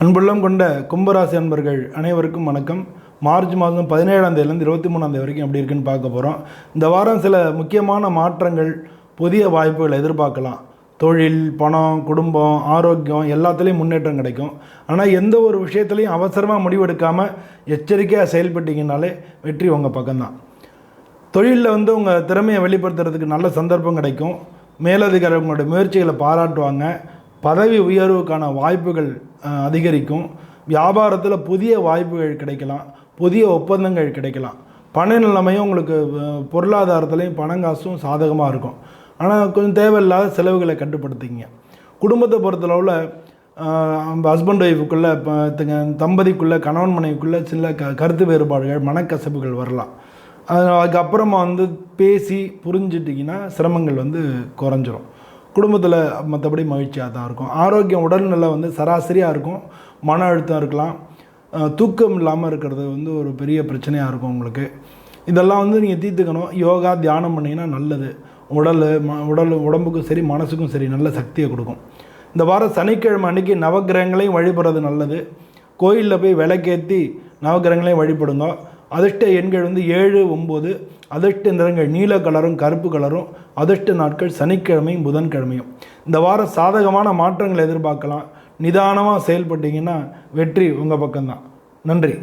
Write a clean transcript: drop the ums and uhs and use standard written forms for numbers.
அன்புள்ளம் கொண்ட கும்பராசி அன்பர்கள் அனைவருக்கும் வணக்கம். மார்ச் மாதம் 17ஆம் தேதியிலேருந்து 23ஆம் தேதி வரைக்கும் எப்படி இருக்குன்னு பார்க்க போகிறோம். இந்த வாரம் சில முக்கியமான மாற்றங்கள், புதிய வாய்ப்புகள் எதிர்பார்க்கலாம். தொழில், பணம், குடும்பம், ஆரோக்கியம் எல்லாத்துலேயும் முன்னேற்றம் கிடைக்கும். ஆனால் எந்த ஒரு விஷயத்துலையும் அவசரமாக முடிவெடுக்காமல் எச்சரிக்கையாக செயல்பட்டீங்கனாலே வெற்றி உங்கள் பக்கம்தான். தொழிலில் உங்கள் திறமையை வெளிப்படுத்துறதுக்கு நல்ல சந்தர்ப்பம் கிடைக்கும். மேலதிகாரி உங்களுடைய முயற்சிகளை பாராட்டுவாங்க. பதவி உயர்வுக்கான வாய்ப்புகள் அதிகரிக்கும். வியாபாரத்தில் புதிய வாய்ப்புகள் கிடைக்கலாம், புதிய ஒப்பந்தங்கள் கிடைக்கலாம். பண நிலைமையும் உங்களுக்கு பொருளாதாரத்துலேயும் பணங்காசும் சாதகமாக இருக்கும். ஆனால் கொஞ்சம் தேவையில்லாத செலவுகளை கட்டுப்படுத்திங்க. குடும்பத்தை பொறுத்தளவில் ஹஸ்பண்ட் ஒய்ஃபுக்குள்ளே தம்பதிக்குள்ளே கணவன் மனைவிக்குள்ளே சில கருத்து வேறுபாடுகள், மனக்கசப்புகள் வரலாம். அதுக்கப்புறமா பேசி புரிஞ்சிட்டிங்கன்னா சிரமங்கள் குறைஞ்சிரும். குடும்பத்தில் மற்றபடி மகிழ்ச்சியாக தான் இருக்கும். ஆரோக்கியம், உடல்நிலை சராசரியாக இருக்கும். மன அழுத்தம் இருக்கலாம், தூக்கம் இல்லாமல் இருக்கிறது ஒரு பெரிய பிரச்சனையாக இருக்கும் உங்களுக்கு. இதெல்லாம் நீங்கள் தீர்த்துக்கணும். யோகா, தியானம் பண்ணிங்கன்னா நல்லது. உடம்புக்கும் சரி மனசுக்கும் சரி நல்ல சக்தியை கொடுக்கும். இந்த வாரம் சனிக்கிழமை அன்றைக்கி நவகிரகங்களையும் வழிபடுறது நல்லது. கோயிலில் போய் விளக்கேற்றி நவகிரகங்களையும் வழிபடுங்க. அதிர்ஷ்ட எண்கள் 7, 9. அதிர்ஷ்ட நிறங்கள் நீல கலரும் கருப்பு கலரும். அதிர்ஷ்ட நாட்கள் சனிக்கிழமையும் புதன்கிழமையும். இந்த வாரம் சாதகமான மாற்றங்களை எதிர்பார்க்கலாம். நிதானமாக செயல்பட்டீங்கன்னா வெற்றி உங்கள் பக்கம்தான். நன்றி.